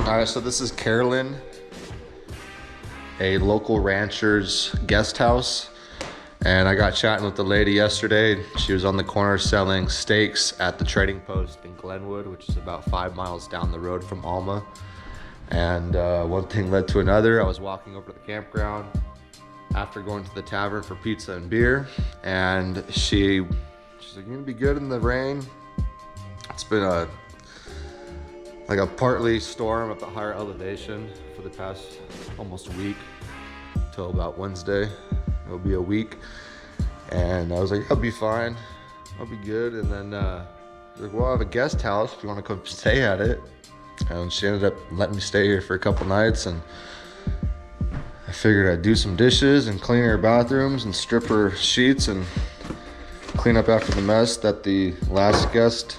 Alright, so this is Carolyn, a local rancher's guest house. And I got chatting with the lady yesterday. She was on the corner selling steaks at the trading post in Glenwood, which is about 5 miles down the road from Alma. And one thing led to another. I was walking over to the campground after going to the tavern for pizza and beer. And she's like, "You gonna be good in the rain?" It's been a partly storm at the higher elevation for the past almost week till about Wednesday. It'll be a week. And I was like, "I'll be fine. I'll be good." And then she's like, "Well, I have a guest house if you want to come stay at it." And she ended up letting me stay here for a couple nights, and I figured I'd do some dishes and clean her bathrooms and strip her sheets and clean up after the mess that the last guest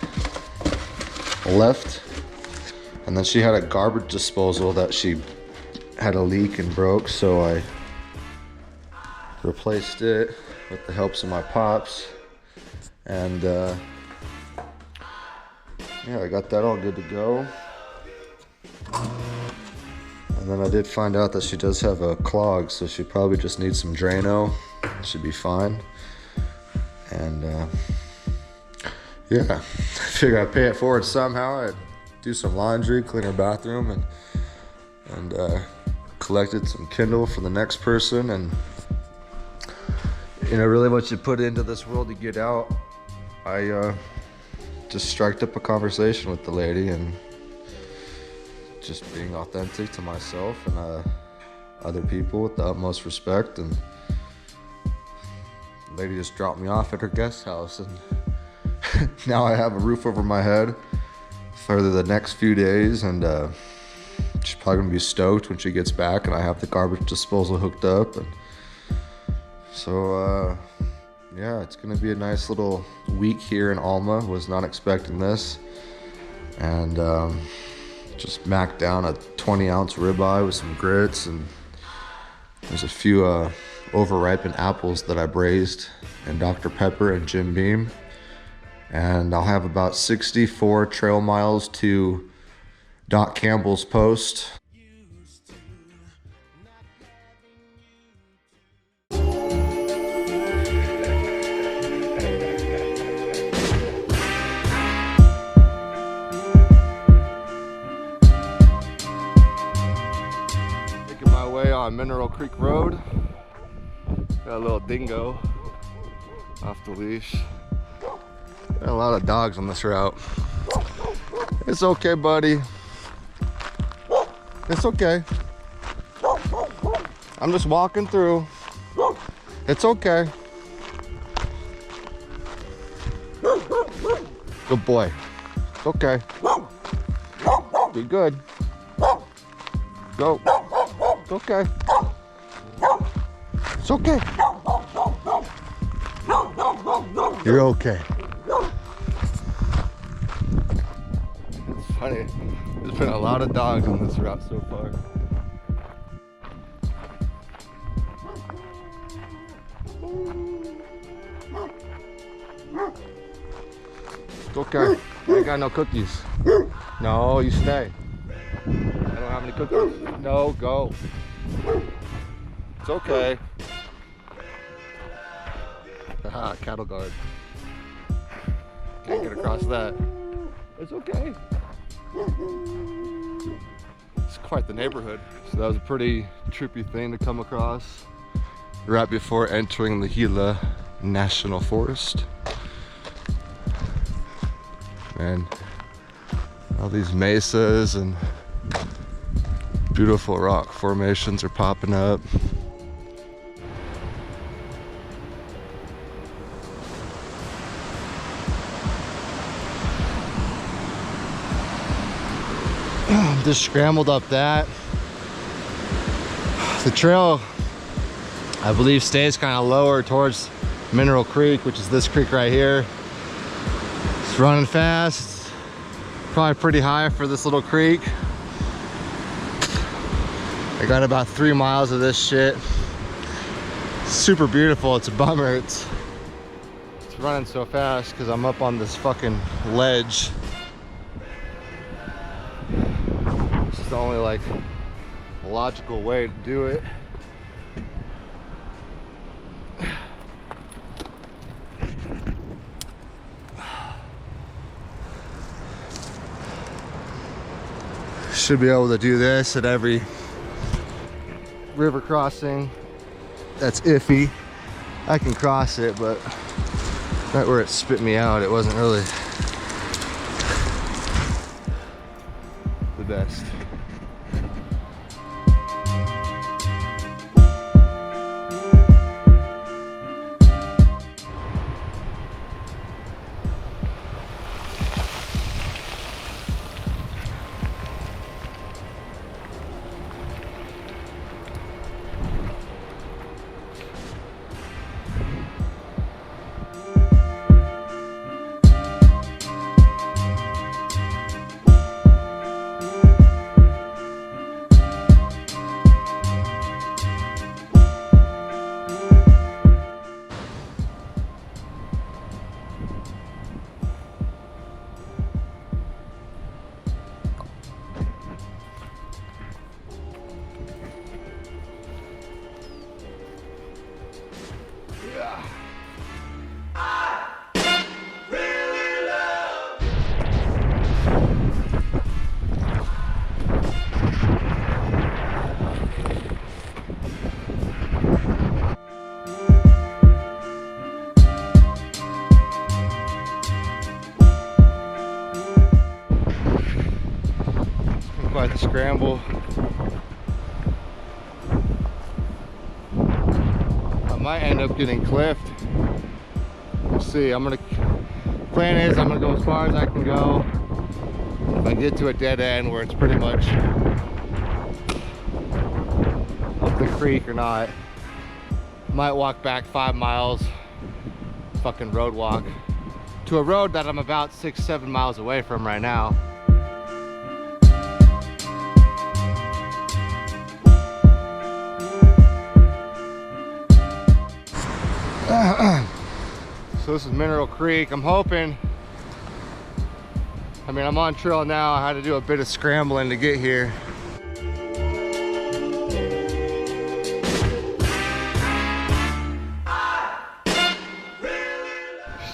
left. And then she had a garbage disposal that she had a leak and broke, so I replaced it with the helps of my pops. And yeah, I got that all good to go. And then I did find out that she does have a clog, so she probably just needs some Drano. Should be fine. And yeah, I figured I'd pay it forward somehow. I'd do some laundry, clean her bathroom, and collected some Kindle for the next person. And you know, really what you put into this world you get out. I just striked up a conversation with the lady, and just being authentic to myself and other people with the utmost respect. And the lady just dropped me off at her guest house, and now I have a roof over my head for the next few days. And she's probably gonna be stoked when she gets back and I have the garbage disposal hooked up. And so yeah, it's gonna be a nice little week here in Alma. Was not expecting this. And just macked down a 20-ounce ribeye with some grits, and there's a few overripened apples that I braised in Dr. Pepper and Jim Beam. And I'll have about 64 trail miles to Doc Campbell's post. Making my way on Mineral Creek Road. Got a little dingo off the leash. Got a lot of dogs on this route. It's okay, buddy. It's okay. I'm just walking through. It's okay. Good boy. It's okay. Be good. Go. It's okay. It's okay. You're okay. It's funny. There's been a lot of dogs on this route so far. It's okay. I ain't got no cookies. No, you stay. I don't have any cookies. No, go. It's okay. Haha, cattle guard. Can't get across that. It's okay. It's quite the neighborhood. So that was a pretty trippy thing to come across right before entering the Gila National Forest. And all these mesas and beautiful rock formations are popping up. Just scrambled up that. The trail, I believe, stays kind of lower towards Mineral Creek, which is this creek right here. It's running fast. Probably pretty high for this little creek. I got about 3 miles of this shit. Super beautiful. It's a bummer. It's running so fast because I'm up on this fucking ledge. the only like logical way to do it. Should be able to do this at every river crossing that's iffy. I can cross it, but right where it spit me out, it wasn't really the best. Quite the scramble. I might end up getting cliffed. We'll see. Plan is I'm gonna go as far as I can go. If I get to a dead end where it's pretty much up the creek or not, might walk back 5 miles, fucking road walk, to a road that I'm about 6-7 miles away from right now. So this is Mineral Creek. I'm hoping, I mean, I'm on trail now. I had to do a bit of scrambling to get here.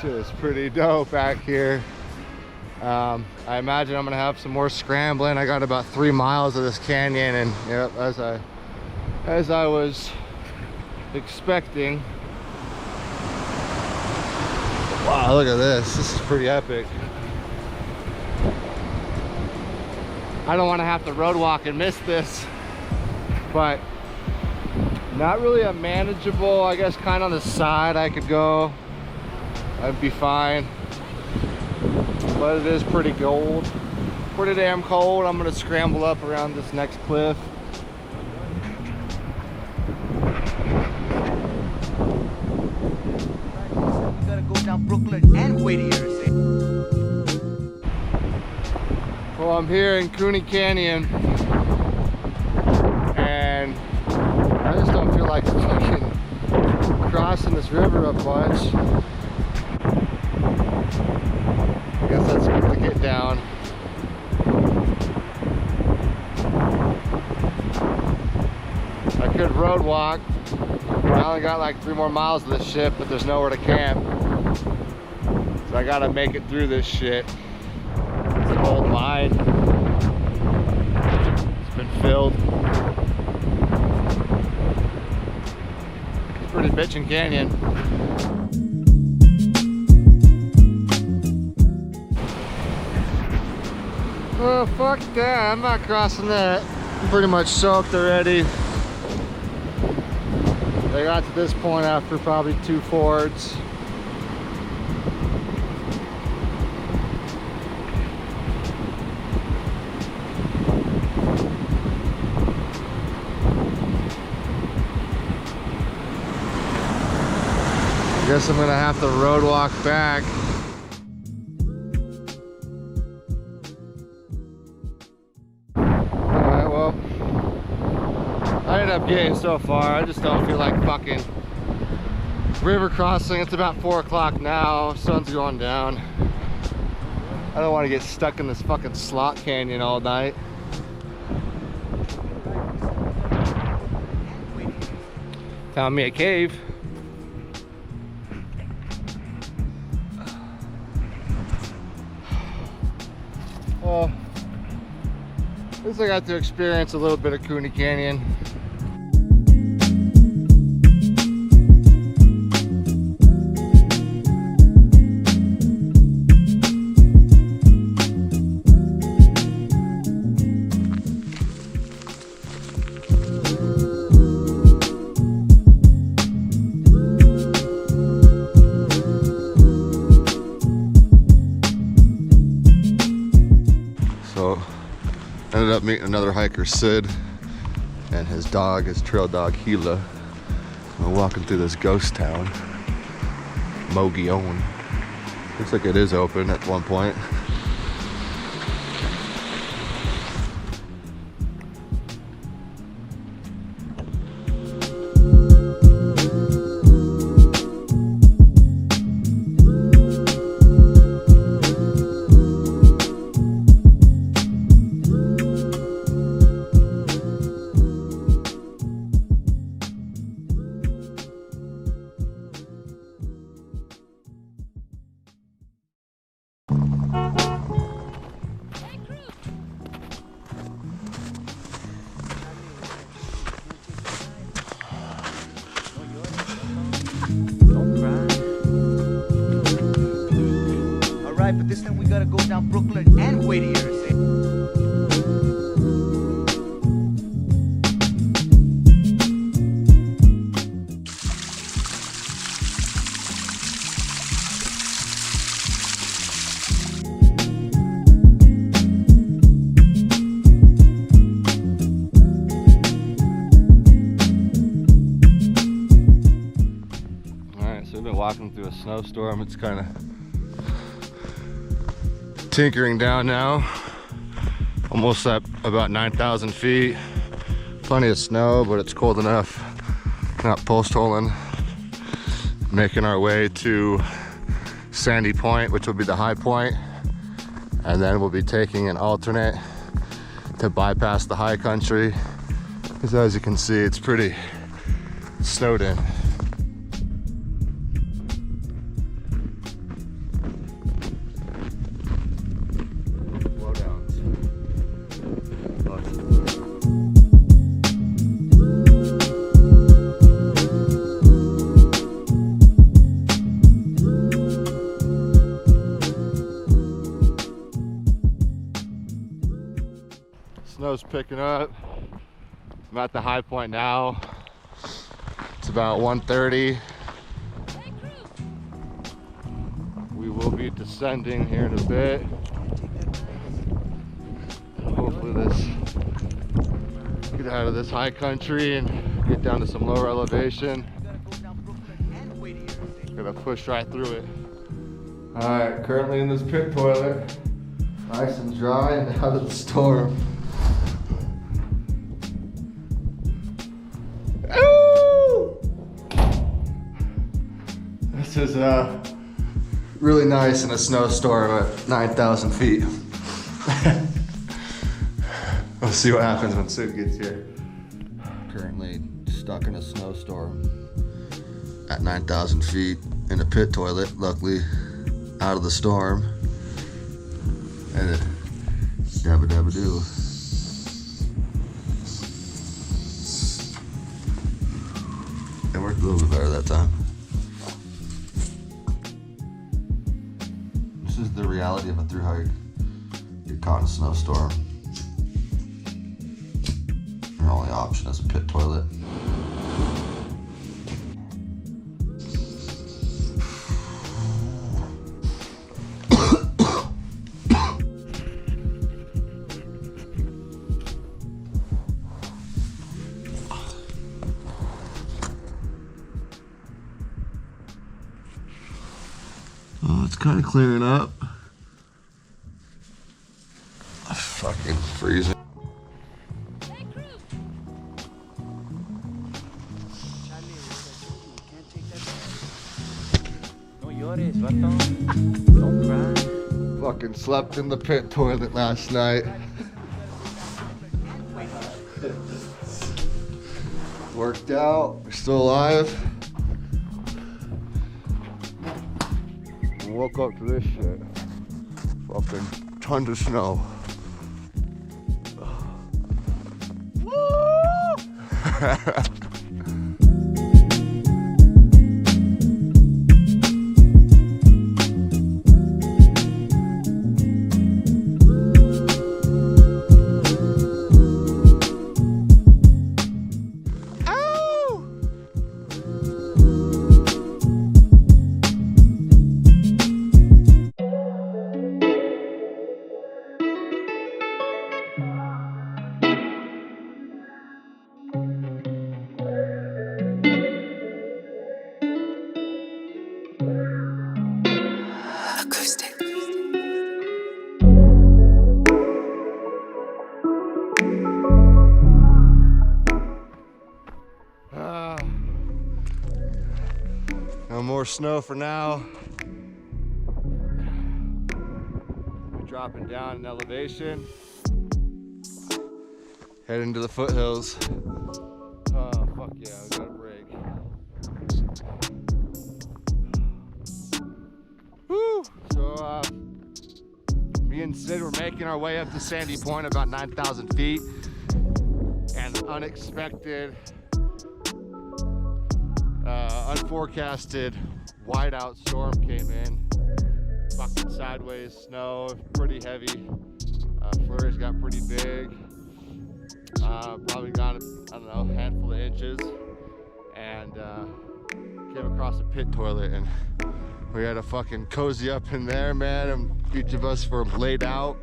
Shit is pretty dope back here. I imagine I'm gonna have some more scrambling. I got about 3 miles of this canyon, and yep, as I was expecting. Wow, look at this. This is pretty epic. I don't want to have to road walk and miss this, but not really a manageable, I guess, kind of on the side I could go. I'd be fine. But it is pretty cold. Pretty damn cold. I'm going to scramble up around this next cliff. Brooklyn and Whittier. Well, I'm here in Cooney Canyon, and I just don't feel like fucking crossing this river a bunch. I guess that's good to get down. I could road walk. I only got like 3 more miles of this shit, but there's nowhere to camp. So I gotta make it through this shit. It's an old mine. It's been filled. It's a pretty bitchin' canyon. Oh, fuck that. I'm not crossing that. I'm pretty much soaked already. I got to this point after probably 2 fords. Guess I'm gonna have to road walk back. Alright, well, I ended up getting so far. I just don't feel like fucking river crossing. It's about 4 o'clock now. Sun's going down. I don't want to get stuck in this fucking slot canyon all night. Found me a cave. Well, at least I got to experience a little bit of Cooney Canyon. So, ended up meeting another hiker, Sid, and his dog, his trail dog, Gila. We're walking through this ghost town, Mogollon. Looks like it is open at one point. But this time we gotta go down Brooklyn and Whittier. Alright, so we've been walking through a snowstorm. It's kind of tinkering down now, almost at about 9,000 feet. Plenty of snow, but it's cold enough. Not post holing. Making our way to Sandy Point, which will be the high point, and then we'll be taking an alternate to bypass the high country, because as you can see, it's pretty snowed in. Snow's picking up. I'm at the high point now. It's about 1:30. We will be descending here in a bit. Hopefully get out of this high country and get down to some lower elevation. Gonna push right through it. Alright, currently in this pit toilet. Nice and dry and out of the storm. This is really nice in a snowstorm at 9,000 feet. We'll see what happens when Sid gets here. Currently stuck in a snowstorm at 9,000 feet in a pit toilet, luckily out of the storm. And dabba dabba doo. It worked a little bit better that time. This is the reality of a thru hike. Get caught in a snowstorm. Your only option is a pit toilet. Oh, it's kind of clearing up. Fucking freezing. Don't cry. Fucking slept in the pit toilet last night. Worked out, we're still alive. Woke up to this shit. Fucking tons of snow. No more snow for now. We're dropping down in elevation. Heading to the foothills. Oh, fuck yeah, we got a break. Woo! So, me and Sid were making our way up to Sandy Point, about 9,000 feet. And an unexpected, unforecasted whiteout storm came in. Fucking sideways snow, pretty heavy. Flurries got pretty big. Probably got, I don't know, a handful of inches. And came across a pit toilet and we had to fucking cozy up in there, man. And each of us were laid out.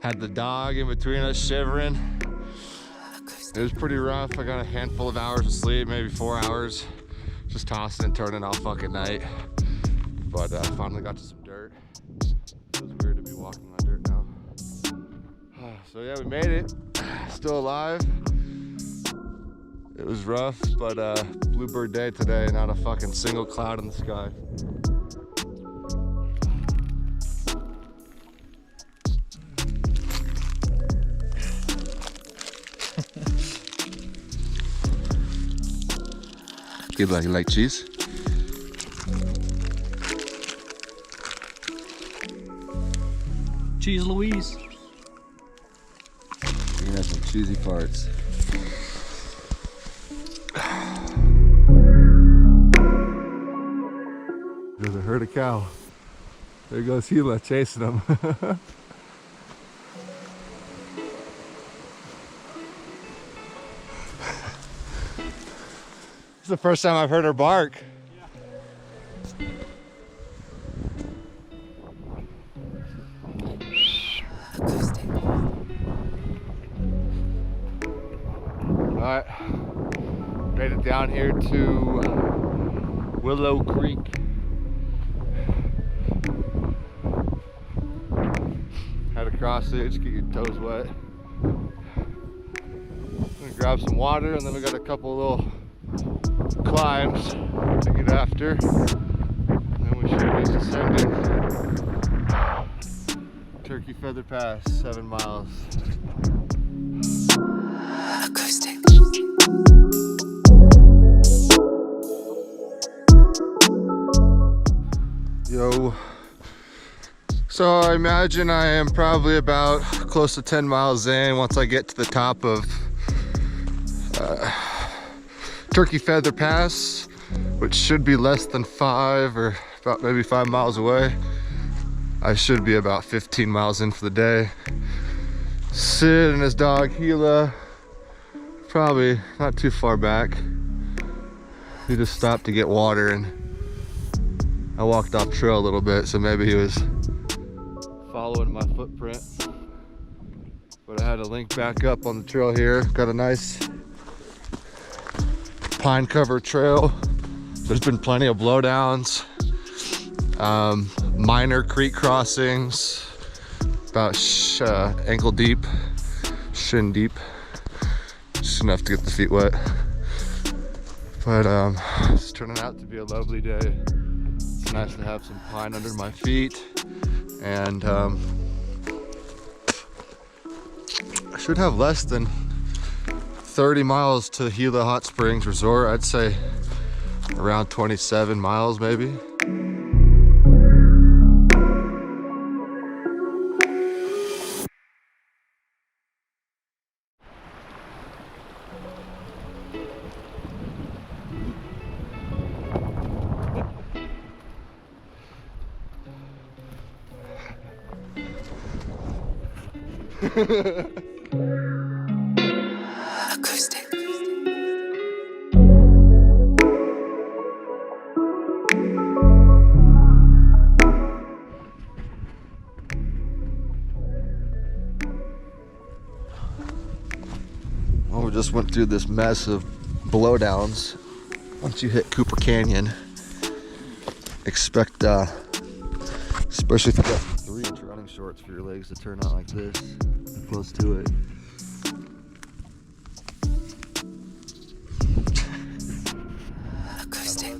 Had the dog in between us shivering. It was pretty rough. I got a handful of hours of sleep, maybe 4 hours. Just tossing and turning all fucking night. But finally got to some dirt. It was weird to be walking on dirt now. So yeah, we made it. Still alive. It was rough, but bluebird day today. Not a fucking single cloud in the sky. You like cheese? Cheese Louise. You're gonna have some cheesy parts. There's a herd of cow. There goes Gila chasing them. It's the first time I've heard her bark. Alright, made it down here to Willow Creek. Had to cross it, just get your toes wet. I'm gonna grab some water and then we got a couple little climbs to get after. And then we should be descending Turkey Feather Pass, 7 miles. Yo. So I imagine I am probably about close to 10 miles in once I get to the top of Turkey Feather Pass, which should be less than 5 or about maybe 5 miles away. I should be about 15 miles in for the day. Sid and his dog Gila, probably not too far back. He just stopped to get water and I walked off trail a little bit, so maybe he was following my footprint. But I had to link back up on the trail here. Got a nice pine cover trail. There's been plenty of blowdowns, minor creek crossings, about ankle deep, shin deep, just enough to get the feet wet. But it's turning out to be a lovely day. It's nice to have some pine under my feet, and I should have less than 30 miles to Gila Hot Springs Resort. I'd say around 27 miles maybe. Acoustic. Well, we just went through this mess of blowdowns. Once you hit Cooper Canyon, expect, especially if you got 3-inch running shorts for your legs, to turn out like this, close to it. Acoustic.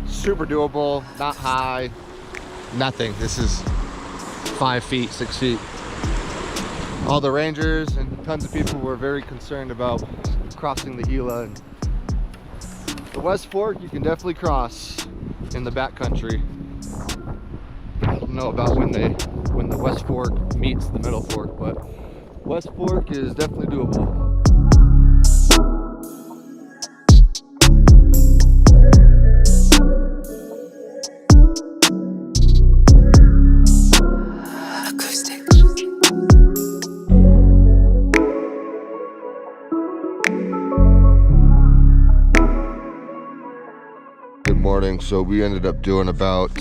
Super doable, not high, nothing. This is 5 feet, 6 feet. All the rangers and tons of people were very concerned about crossing the Gila. And the West Fork you can definitely cross in the backcountry. I don't know about when the West Fork meets the Middle Fork, but West Fork is definitely doable. Acoustic. Good morning. So we ended up doing about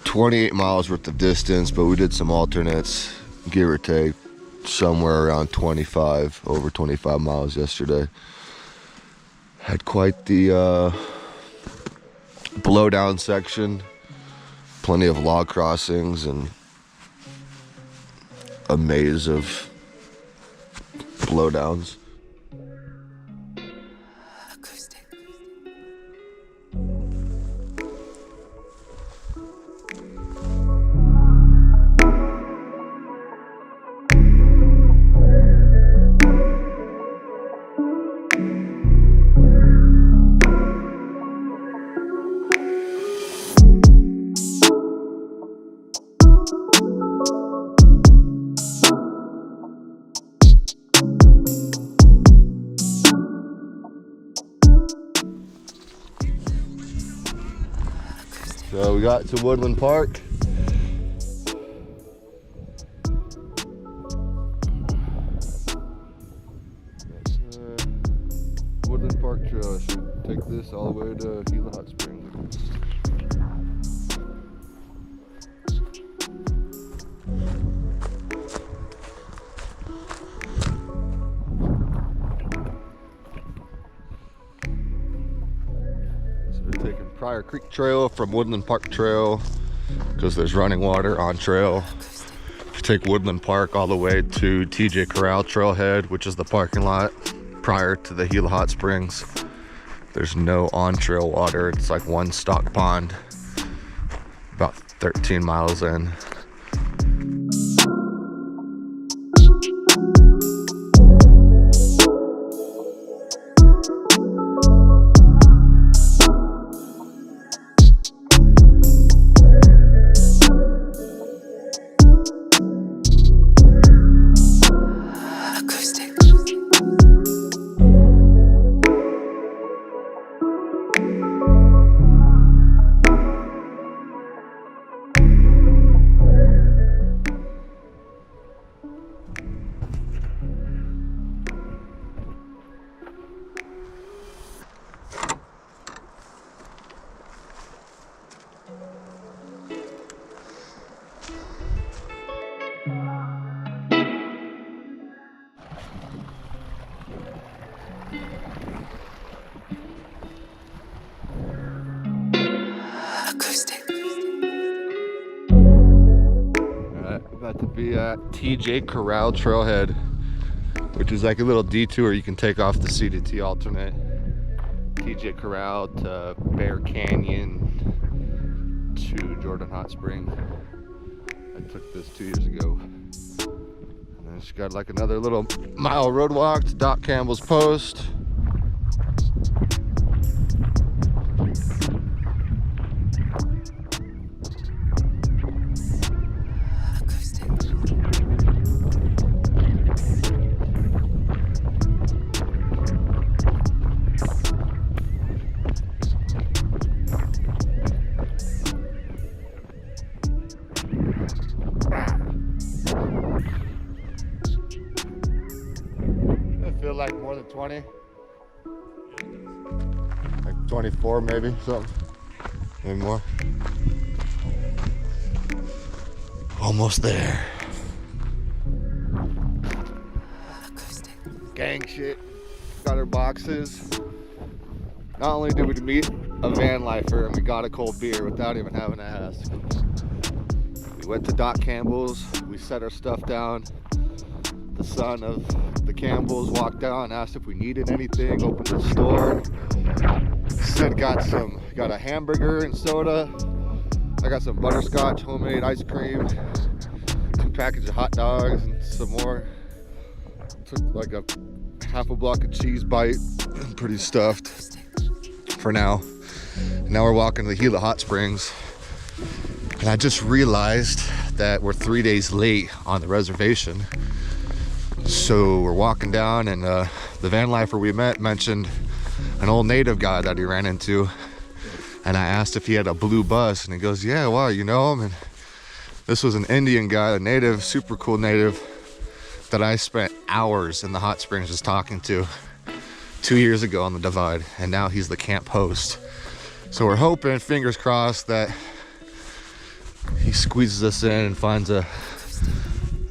28 miles worth of distance, but we did some alternates, give or take, somewhere around 25, over 25 miles yesterday. Had quite the blowdown section, plenty of log crossings and a maze of blowdowns. Acoustic. So we got to Woodland Park. Woodland Park Trail. I should take this all the way to Gila Hot Springs. So we're taking Pryor Creek Trail from Woodland Park Trail because there's running water on trail. You take Woodland Park all the way to TJ Corral Trailhead, which is the parking lot prior to the Gila Hot Springs. There's no on-trail water. It's like one stock pond, about 13 miles in. Acoustic. Alright, about to be at TJ Corral Trailhead, which is like a little detour you can take off the CDT alternate. TJ Corral to Bear Canyon to Jordan Hot Spring. I took this 2 years ago. And then it's got like another little mile road walk to Doc Campbell's post. Feel like more than 20, like 24 maybe, something, maybe more. Almost there. Gang shit, got our boxes. Not only did we meet a van lifer and we got a cold beer without even having to ask. We went to Doc Campbell's, we set our stuff down. The son of the Campbells walked down, asked if we needed anything, opened the store. Said got a hamburger and soda. I got some butterscotch homemade ice cream, 2 packages of hot dogs and some more. Took like a half a block of cheese bite. I'm pretty stuffed for now. Now we're walking to the Gila Hot Springs. And I just realized that we're 3 days late on the reservation. So we're walking down and the van lifer we met mentioned an old native guy that he ran into, and I asked if he had a blue bus, and he goes, yeah, wow, you know him? And this was an Indian guy, a native, super cool native that I spent hours in the hot springs just talking to 2 years ago on the divide, and now he's the camp host. So we're hoping, fingers crossed, that he squeezes us in and finds a,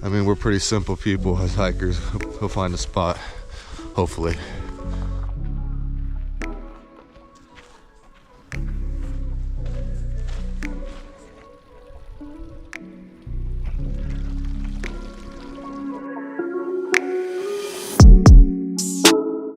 I mean, we're pretty simple people as hikers. He'll find a spot, hopefully.